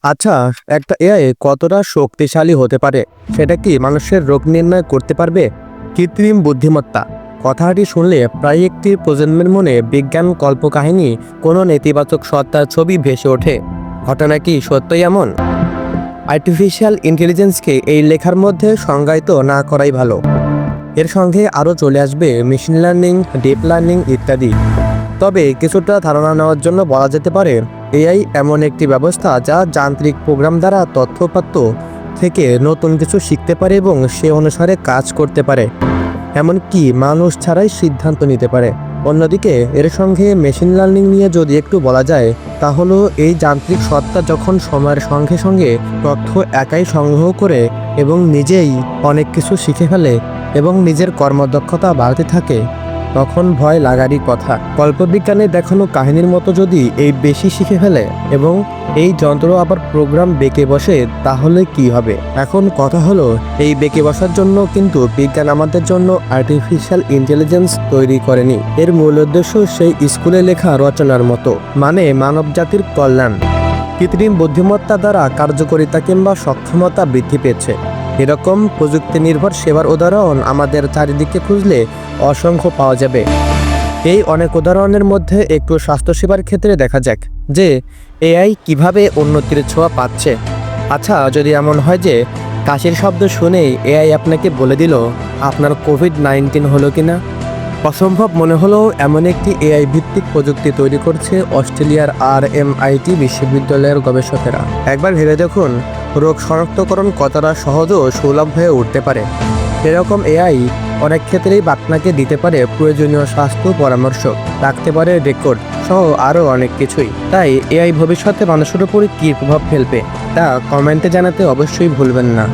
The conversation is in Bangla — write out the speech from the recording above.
আচ্ছা, একটা এআই কতটা শক্তিশালী হতে পারে সেটা কি মানুষের রোগ নির্ণয় করতে পারবে? কৃত্রিম বুদ্ধিমত্তা কথাটি শুনলে প্রায় একটি প্রজন্মের মনে বিজ্ঞান কল্পকাহিনী, কোনো নেতিবাচক সত্তার ছবি ভেসে ওঠে। ঘটনা কি সত্যই এমন? আর্টিফিশিয়াল ইন্টেলিজেন্সকে এই লেখার মধ্যে সংজ্ঞায়িত না করাই ভালো। এর সঙ্গে আরও চলে আসবে মেশিন লার্নিং, ডিপ লার্নিং ইত্যাদি। তবে কিছুটা ধারণা নেওয়ার জন্য বলা যেতে পারে এআই এমন একটি ব্যবস্থা যা যান্ত্রিক প্রোগ্রাম দ্বারা তথ্যপাত্র থেকে নতুন কিছু শিখতে পারে এবং সে অনুসারে কাজ করতে পারে, এমনকি মানুষ ছাড়াই সিদ্ধান্ত নিতে পারে। অন্যদিকে এর সঙ্গে মেশিন লার্নিং নিয়ে যদি একটু বলা যায়, তাহলে এই যান্ত্রিক সত্তা যখন সময়ের সঙ্গে সঙ্গে তথ্য একাই সংগ্রহ করে এবং নিজেই অনেক কিছু শিখে ফেলে এবং নিজের কর্মদক্ষতা বাড়তে থাকে, তখন ভয় লাগারই কথা। কল্পবিজ্ঞানে দেখানো কাহিনীর মতো যদি এই বেশি শিখে ফেলে এবং এই যন্ত্র আবার প্রোগ্রাম বেঁকে বসে, তাহলে কি হবে? এখন কথা হলো, এই বেঁকে বসার জন্য কিন্তু বিজ্ঞান আমাদের জন্য আর্টিফিশিয়াল ইন্টেলিজেন্স তৈরি করেনি। এর মূল উদ্দেশ্য সেই স্কুলে লেখা রচনার মতো, মানে মানব জাতির কল্যাণ। কৃত্রিম বুদ্ধিমত্তা দ্বারা কার্যকারিতা কিংবা সক্ষমতা বৃদ্ধি পেয়েছে এরকম প্রযুক্তি নির্ভর সেবার উদাহরণ আমাদের চারিদিকে খুঁজলে অসংখ্য পাওয়া যাবে। এই অনেক উদাহরণের মধ্যে একটু স্বাস্থ্যসেবার ক্ষেত্রে দেখা যাক যে এআই কিভাবে উন্নতির ছোঁয়া পাচ্ছে। আচ্ছা, যদি এমন হয় যে কাশির শব্দ শুনেই এআই আপনাকে বলে দিল আপনার কোভিড-19 হলো কিনা, অসম্ভব মনে হলেও এমন একটি এআই ভিত্তিক প্রযুক্তি তৈরি করছে অস্ট্রেলিয়ার RMIT বিশ্ববিদ্যালয়ের গবেষকেরা। একবার ভেবে দেখুন, রোগ শনাক্তকরণ কতটা সহজ ও সুলভ হয়ে উঠতে পারে। এরকম এআই অনেক ক্ষেত্রেই আপনাকে দিতে পারে প্রয়োজনীয় স্বাস্থ্য পরামর্শ, রাখতে পারে রেকর্ড সহ আরও অনেক কিছুই। তাই এআই ভবিষ্যতে মানুষের উপরে কী প্রভাব ফেলবে তা কমেন্টে জানাতে অবশ্যই ভুলবেন না।